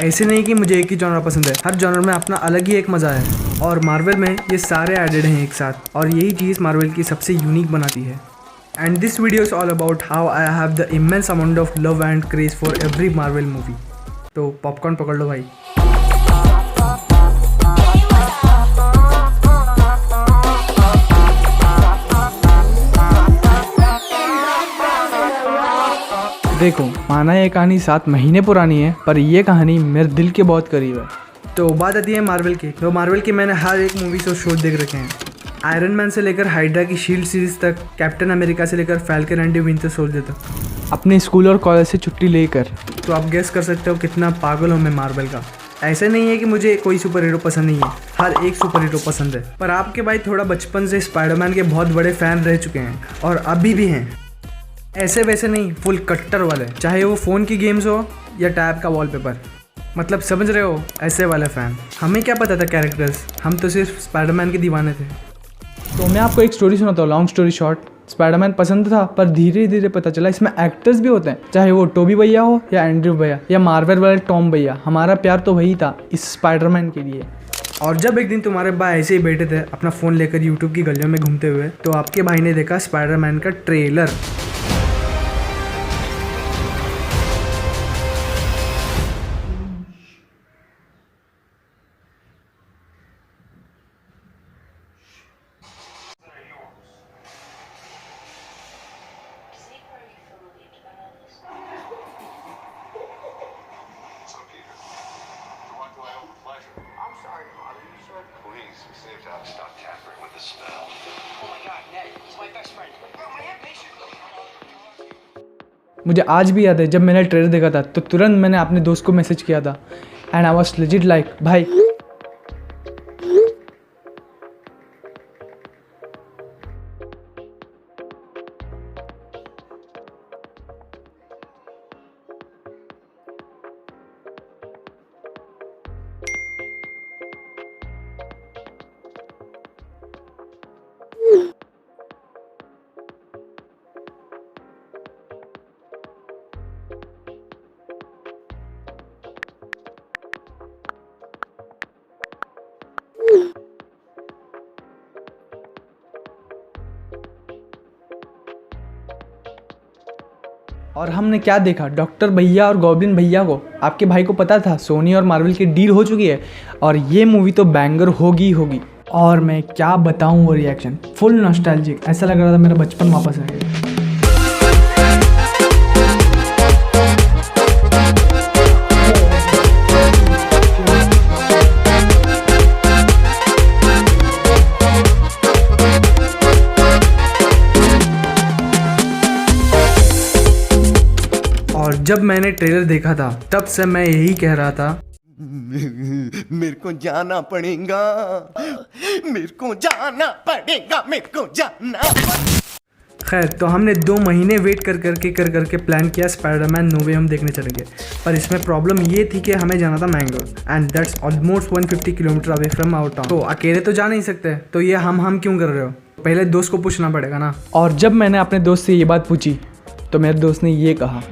ऐसे नहीं कि मुझे एक ही जॉनर पसंद है, हर जॉनर में अपना अलग ही एक मज़ा है और मार्वल में ये सारे एडेड हैं एक साथ और यही चीज़ मार्वल की सबसे यूनिक बनाती है। And this video is all about how I have the immense amount of love and craze for every Marvel movie. तो पॉपकॉर्न पकड़ लो भाई। देखो, माना ये कहानी 7 महीने पुरानी है, पर ये कहानी मेरे दिल के बहुत करीब है। तो बात आती है मार्वल की। तो मार्वल की मैंने हर एक मूवीज और शो देख रखे हैं, आयरन मैन से लेकर हाइड्रा की शील्ड सीरीज तक, कैप्टन अमेरिका से लेकर फैल्कन एंड विंटर सोल्जर तक, अपने स्कूल और कॉलेज से छुट्टी लेकर। तो आप गेस कर सकते हो कितना पागल हूँ मैं मार्वल का। ऐसे नहीं है कि मुझे कोई सुपर हीरो पसंद नहीं है, हर एक सुपर हीरो पसंद है। पर आपके भाई थोड़ा बचपन से स्पाइडरमैन के बहुत बड़े फैन रह चुके हैं और अभी भी हैं। ऐसे वैसे नहीं, फुल कट्टर वाले, चाहे वो फ़ोन की गेम्स हो या टैब का वॉलपेपर, मतलब समझ रहे हो, ऐसे वाले फ़ैन। हमें क्या पता था कैरेक्टर्स, हम तो सिर्फ स्पाइडरमैन के दीवाने थे। तो मैं आपको एक स्टोरी सुनाता हूँ, लॉन्ग स्टोरी शॉर्ट। स्पाइडरमैन पसंद था, पर धीरे धीरे पता चला इसमें एक्टर्स भी होते हैं, चाहे वो टोबी भैया हो या एंड्रयू भैया या मार्वल वाले टॉम भैया। हमारा प्यार तो वही था इस स्पाइडरमैन के लिए। और जब एक दिन तुम्हारे भाई ऐसे ही बैठे थे अपना फ़ोन लेकर यूट्यूब की गलियों में घूमते हुए, तो आपके भाई ने देखा स्पाइडरमैन का ट्रेलर। मुझे आज भी याद है जब मैंने ट्रेलर देखा था तो तुरंत मैंने अपने दोस्त को मैसेज किया था, and I was legit like, भाई और हमने क्या देखा, डॉक्टर भैया और गॉब्लिन भैया को। आपके भाई को पता था सोनी और मार्वल की डील हो चुकी है और ये मूवी तो बैंगर होगी होगी। और मैं क्या बताऊं, वो रिएक्शन फुल नॉस्टैल्जिक, ऐसा लग रहा था मेरा बचपन वापस आ गया। और जब मैंने ट्रेलर देखा था तब से मैं यही कह रहा था, मेरे को जाना पड़ेगा, मेरे को जाना पड़ेगा, मेरे को जाना। खैर, तो हमने 2 महीने वेट कर करके प्लान किया स्पाइडरमैन नो वे होम देखने चलेंगे। पर इसमें प्रॉब्लम ये थी कि हमें जाना था Mangalore and that's almost 150 kilometre away from our town. तो अकेले तो जा नहीं सकते, तो ये हम क्यों कर रहे हो, पहले दोस्त को पूछना पड़ेगा ना। और जब मैंने अपने दोस्त से ये बात पूछी तो मेरे दोस्त ने ये कहा,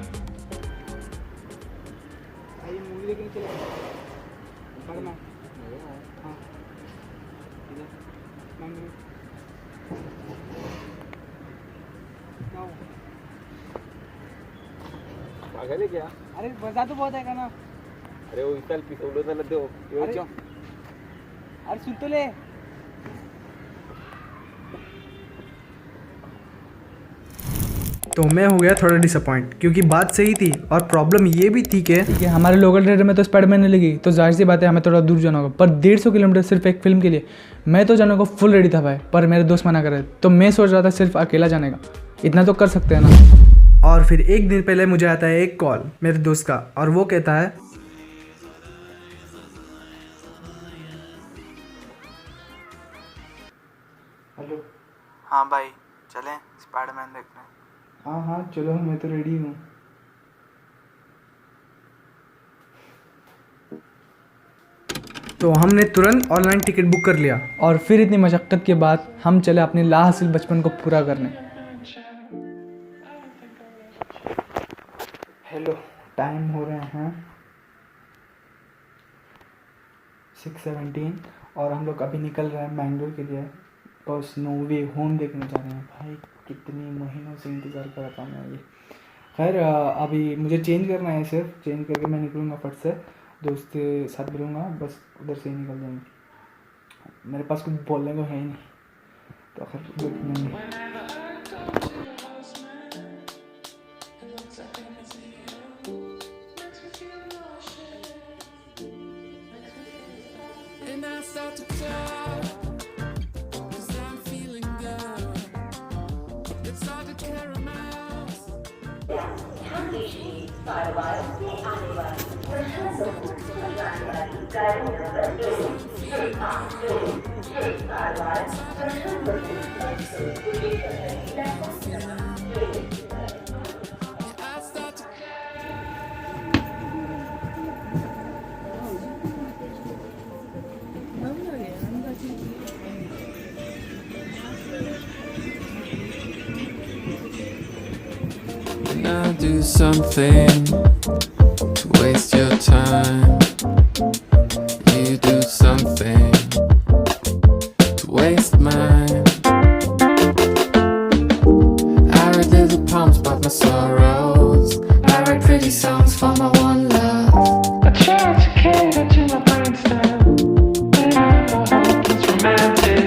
पागल है क्या? अरे मजा तो बहुत है ना। अरे वो इसल पिसोडो ना दो यो अरे जो अरे सुन तो ले। तो मैं हो गया थोड़ा डिसअपॉइंट, क्योंकि बात सही थी और प्रॉब्लम ये भी थी कि हमारे लोकल थिएटर में तो स्पाइडरमैन नहीं लगी, तो जाहिर सी बात है हमें थोड़ा दूर जाना होगा। पर 150 किलोमीटर सिर्फ एक फिल्म के लिए, मैं तो जाने को फुल रेडी था भाई, पर मेरे दोस्त मना कर रहे थे। तो मैं सोच रहा था सिर्फ अकेला जाने का, इतना तो कर सकते हैं ना। और फिर एक दिन पहले मुझे आता है एक कॉल मेरे दोस्त का, और वो कहता है, हेलो। हाँ भाई चलें स्पाइडरमैन देखने। हाँ चलो, मैं तो रेडी हूँ। तो हमने तुरंत ऑनलाइन टिकट बुक कर लिया और फिर इतनी मशक्क़त के बाद हम चले अपने लाहासिल बचपन को पूरा करने। हेलो, टाइम हो रहे हैं 6:17 और हम लोग अभी निकल रहे हैं बैंगलोर के लिए। बस नो वे होम देखने जा रहे हैं। भाई कितने महीनों से इंतज़ार कर रहा था मैं ये। खैर अभी मुझे चेंज करना है, सिर्फ चेंज करके मैं निकलूँगा फट से, दोस्त के साथ मिलूँगा, बस उधर से ही निकल जाएंगे। मेरे पास कुछ बोलने को है ही नहीं, तो खैर नहीं। And I start to cry, 'cause I'm feeling good. It's hard to carry my house. I start to and I'll do something to waste your time. You do something to waste mine. I write little poems about my sorrows. I write pretty songs for my one love. I try to cater to my brain stem, but I hope it's romantic.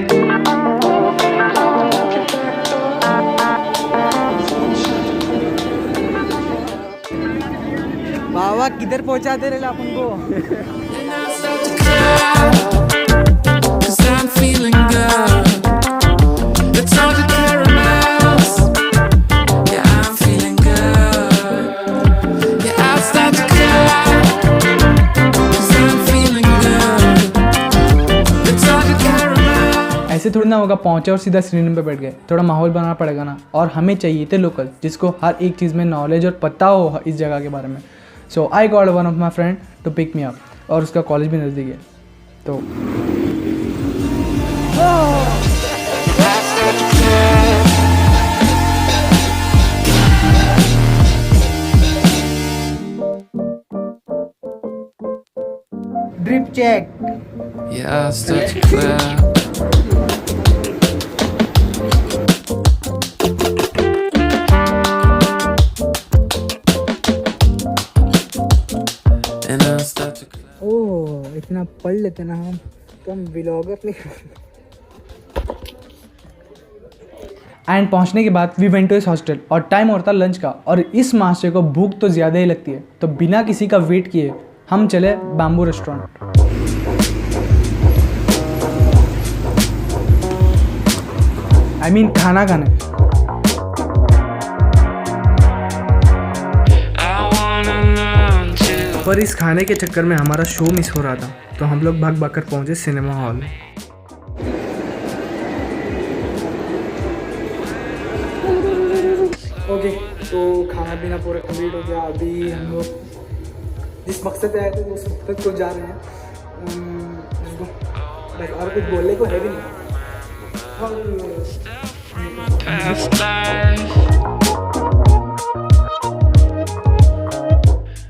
बाबा किधर पहुंचा दे रहे अपन को? And I start to cry, 'cause I'm feeling good. It's hard to carry my house. Yeah, I'm feeling good. Yeah, I start to cry, 'cause I'm feeling good. It's hard to carry my house. ऐसे थोड़ी ना होगा, पहुँचे और सीधा screen पे बैठ गए। थोड़ा माहौल बनाना पड़ेगा ना, और हमें चाहिए थे लोकल जिसको हर एक चीज़ में नॉलेज और पता हो इस जगह के बारे में। So I got one of my friend to pick me up, और उसका कॉलेज भी नज़दीक है तो drip check. Yeah, I start to cry. And I start to cry. ओह इतना पढ़ लेते ना हम, तो हम व्लॉगर नहीं। एंड पहुंचने के बाद वी वेंट टू इस हॉस्टल, और टाइम और था लंच का, और इस मास्टर को भूख तो ज़्यादा ही लगती है, तो बिना किसी का वेट किए हम चले बैम्बू रेस्टोरेंट। आई मीन खाना खाने। I wanna learn to. पर इस खाने के चक्कर में हमारा शो मिस हो रहा था, तो हम लोग भाग भाग कर पहुँचे सिनेमा हॉल। ओके तो खाना पीना पूरा कंप्लीट हो गया। अभी हम लोग जिस मकसद से आए थे उस मकसद को जा रहे हैं। बस और कुछ बोलने को है भी नहीं। Past life.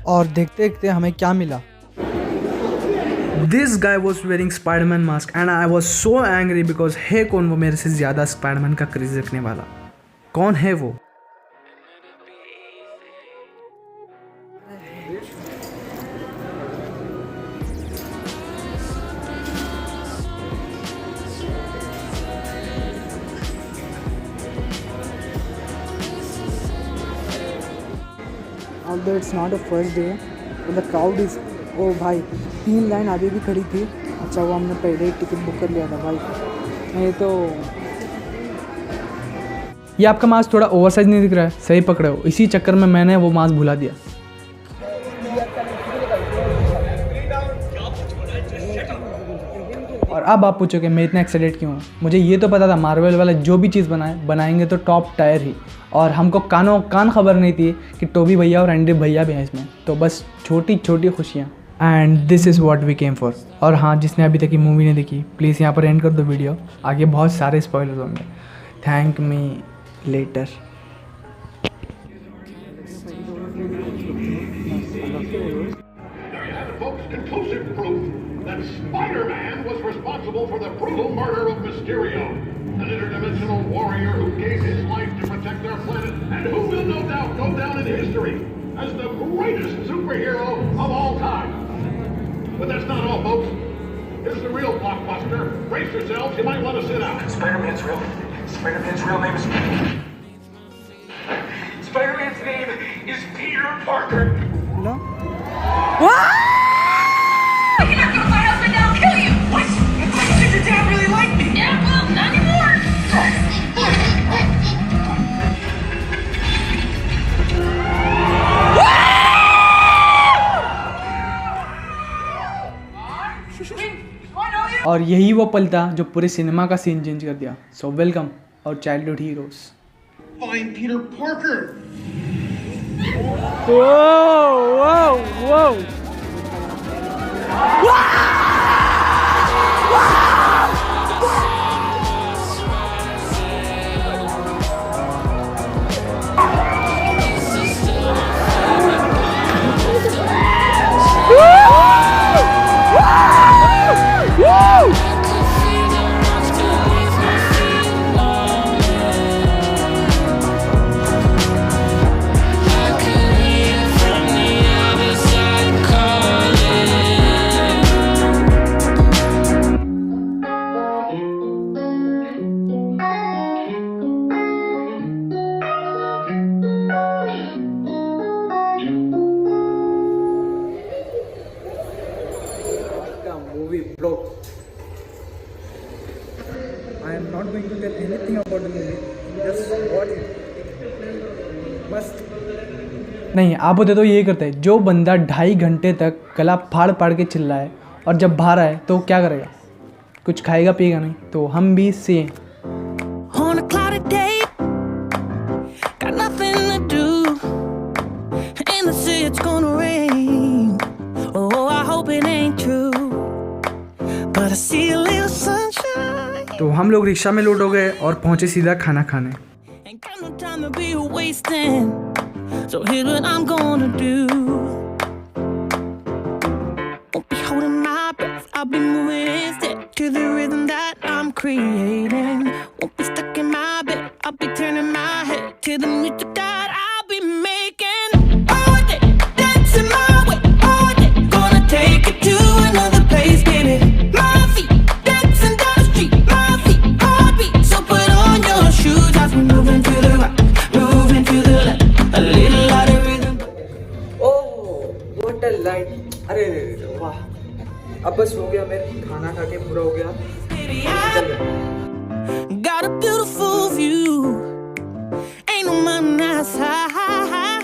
और देखते देखते हमें क्या मिला। This guy was wearing Spiderman mask and I was so angry because है कौन वो मेरे से ज़्यादा स्पाइडरमैन का क्रेज रखने वाला? कौन है वो? although it's not a first day but the crowd is, ओ भाई 3 लाइन आगे भी खड़ी थी। अच्छा वो हमने पहले ही टिकट बुक कर लिया था भाई, नहीं तो। ये आपका मास्क थोड़ा ओवरसाइज नहीं दिख रहा है? सही पकड़े हो, इसी चक्कर में मैंने वो मास्क भुला दिया। और अब आप पूछोगे मैं इतना एक्साइटेड क्यों हूँ? मुझे ये तो पता था मार्वल वाला जो भी चीज़ बनाएंगे तो टॉप टायर ही, और हमको कानों कान खबर नहीं थी कि टोबी भैया और एंड्री भैया भी हैं इसमें। तो बस छोटी छोटी खुशियाँ, and this is what we came for. और हाँ, जिसने अभी तक ये मूवी नहीं देखी प्लीज़ यहाँ पर एंड कर दो वीडियो, आगे बहुत सारे स्पॉयलर्स होंगे। Thank me later. folks, conclusive proof that Spider-Man was responsible for the brutal murder of Mysterio, an interdimensional warrior who gave his life to protect our planet and who will no doubt go down in history as the greatest superhero of all time. But that's not all, folks. Here's the real blockbuster. Brace yourselves, you might want to sit down. Spider-Man's real name is... Spider-Man's name is Peter Parker. No? I can go to my house and I'll kill you! What? Did your dad really like me? Yeah, well, not anymore! और यही वो पल था जो पूरे cinema का scene change कर दिया. सो वेलकम और childhood heroes. Find Peter Parker. I am not going to tell anything about the movie. Just watch it. मस्त. नहीं, आप होते तो यही करते. जो बंदा 2.5 घंटे तक गला फाड़ फाड़ के चिल्ला है और जब बाहर आए तो क्या करेगा? कुछ खाएगा पिएगा नहीं. तो हम भी same. On a cloudy day, got nothing to do, and they say it's gonna rain. Oh, I hope it ain't true, but I see a little sunshine. तो हम लोग रिक्शा में लोड हो गए और पहुंचे सीधा खाना खाने. Ain't got no time to be wasting, so here's what I'm gonna do. Won't be holding my breath, I'll be moving instead to the rhythm that I'm creating. Won't be stuck in my bed, I'll be turning my head to the music that I'll be making. All day, dancing my way, all day, gonna take it to another place, baby. My feet dancing down the street, my feet heartbeat, so put on your shoes as we're moving to the right, moving to the left, a little out of rhythm. Oh, what a light. अरे वाह. अब बस हो गया, मैं खाना खा के पूरा हो गया. Baby, I got a beautiful view. Ain't no mountain as high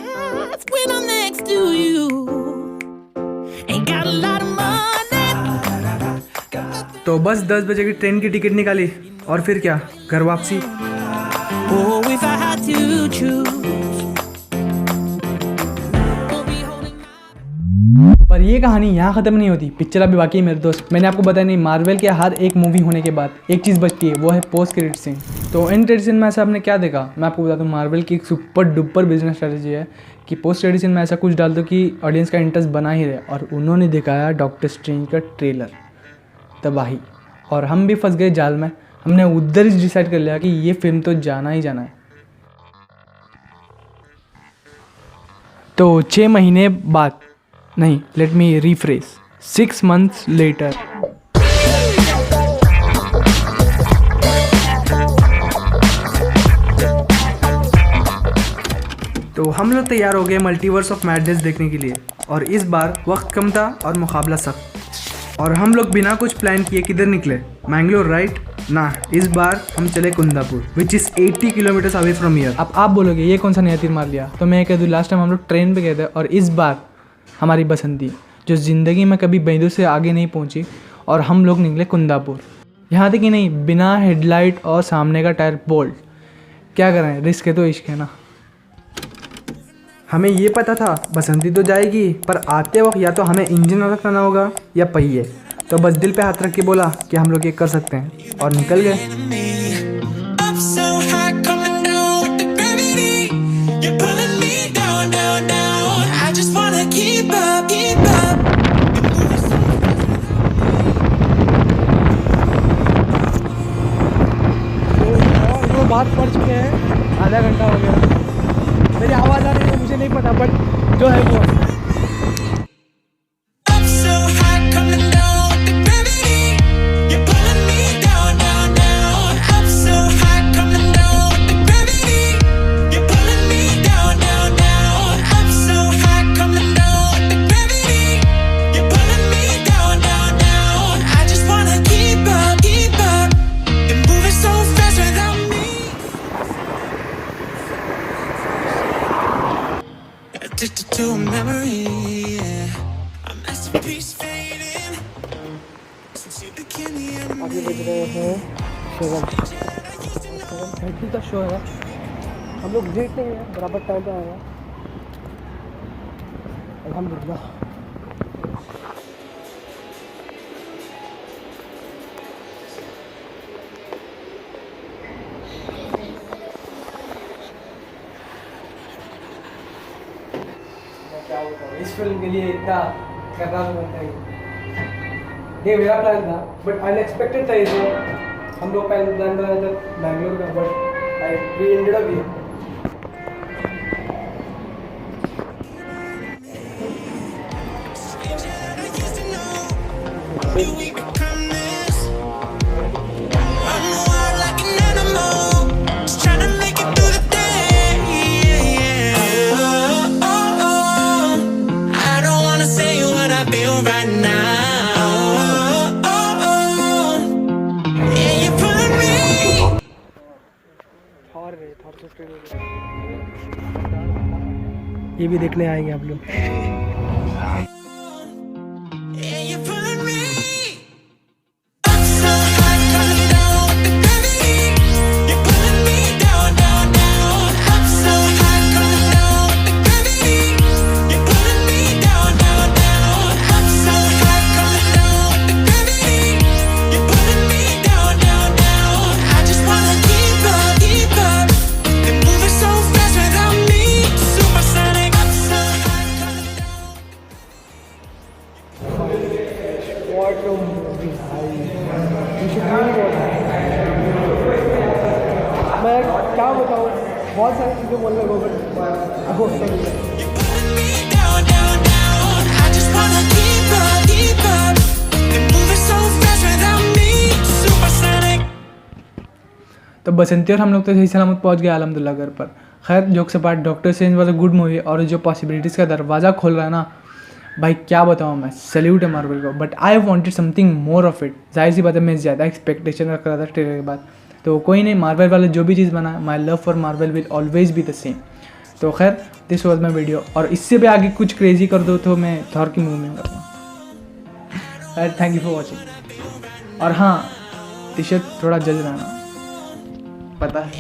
when I'm next to you. Ain't got a lot of money. तो बस 10 बजे की ट्रेन की टिकट निकाली और फिर क्या, घर वापसी. Oh, if I had to choose. Won't be holding my... पर ये कहानी यहाँ ख़त्म नहीं होती. पिक्चर अभी बाकी है मेरे दोस्त. मैंने आपको बताया नहीं, मार्वल के हर एक मूवी होने के बाद एक चीज़ बचती है, वो है पोस्ट क्रेडिट सीन. तो एंड क्रेडिट सीन में ऐसा आपने क्या देखा, मैं आपको बताता हूँ. मार्वल की एक सुपर डुपर बिजनेस स्ट्रेटजी है कि पोस्ट क्रेडिट सीन में ऐसा कुछ डाल दो कि ऑडियंस का इंटरेस्ट बना ही रहे. और उन्होंने दिखाया डॉक्टर स्ट्रेंज का ट्रेलर, तबाही. और हम भी फंस गए जाल में. हमने उधर ही डिसाइड कर लिया कि ये फिल्म तो जाना ही जाना है. तो 6 महीने बाद, नहीं, let me rephrase, 6 months later. तो हम लोग तैयार हो गए मल्टीवर्स ऑफ मैडनेस देखने के लिए. और इस बार वक्त कम था और मुकाबला सख्त. और हम लोग बिना कुछ प्लान किए किधर निकले? मैंगलोर, राइट? ना, इस बार हम चले Kundapur, which is 80 kilometres away from here. अब आप बोलोगे ये कौन सा नया तीर मार लिया? तो मैं कह दूँ, लास्ट टाइम हम लोग ट्रेन पे गए थे और इस बार हमारी बसंती जो ज़िंदगी में कभी बैदू से आगे नहीं पहुंची, और हम लोग निकले कुंदापुर. यहाँ तक कि नहीं, बिना हेडलाइट और सामने का टायर बोल्ट. क्या करें, रिस्क है तो इश्क है ना. हमें ये पता था बसंती तो जाएगी, पर आते वक्त या तो हमें इंजन अलग करना होगा या पहिए. तो बस दिल पे हाथ रख के बोला कि हम लोग ये कर सकते हैं, और निकल गए. Up so high, coming down with the gravity. You're pulling me down, down, down. I just wanna keep up, keep up. कर चुके हैं, आधा घंटा हो गया। मेरी आवाज़ आ रही है मुझे नहीं पता, बट जो है वो है। Up so high, coming down with the gravity. You're pulling me down, down, down. Up so high, coming down with the gravity. You're pulling me down, down, down. Up so high, coming down with the gravity. You're pulling me down, down, down. I just wanna keep up, keep up. You're moving so fast without me. Addicted to a memory, yeah. A masterpiece fading since you became the enemy. अभी बज रहे हैं 7:30 का show है। हम लोग late नहीं है, बराबर टाइम पे आएगा अल्हम्दुलिल्लाह। क्या बताऊँ, इस फिल्म के लिए इतना करना तो बनता ही। ये मेरा प्लान था, बट अनएक्सपेक्टेड था ये तो। हम लोग पहले प्लान बनाया था बैंगलोर का, but we ended up here. We become this. I'm wild like an animal, just trying to make it through the day. Oh, oh, oh. I don't wanna say what I feel right now. Oh, oh, oh. Yeah, you're pulling me. ये भी देखने आएंगे आप लोग। Yeah, you're pulling me. Up so high, coming down with the gravity. You're pulling me down, down, down. Up so high, coming down with the gravity. You're pulling me down, down, down. Up so high, coming down with the gravity. You're pulling me down, down, down. I just wanna keep up, keep up. You're moving so fast without me. Supersonic. Up so high, coming down. What a movie भाई, you should really watch it। मैं क्या बताऊँ, बहुत सारी चीज़ें बोलने को, but I hope so. You're pulling me down, down, down. I just wanna keep up, keep up. You're moving so fast without me. Supersonic. तो बसंती और हम लोग तो सही सलामत पहुंच गए अल्हम्दुलिल्लाह घर पर। खैर जोक से part, doctor strange was a good movie, और जो पॉसिबिलिटीज़ का दरवाज़ा खोल रहा है ना भाई, क्या बताऊँ मैं, सैल्यूट है मार्वल को। But I wanted something more of it. जाहिर सी बात है, मैं ज़्यादा एक्सपेक्टेशन रख रहा था ट्रेलर के बाद, तो कोई नहीं, मार्वल वाले जो भी चीज़ बना, my love for Marvel will always be the same. तो खैर दिस वॉज माई वीडियो, और इससे भी आगे कुछ क्रेजी कर दो तो मैं थॉर की मूवी में करूँगा। खैर थैंक यू फॉर वॉचिंग। और हाँ, टी शर्ट थोड़ा जज रहना, पता है।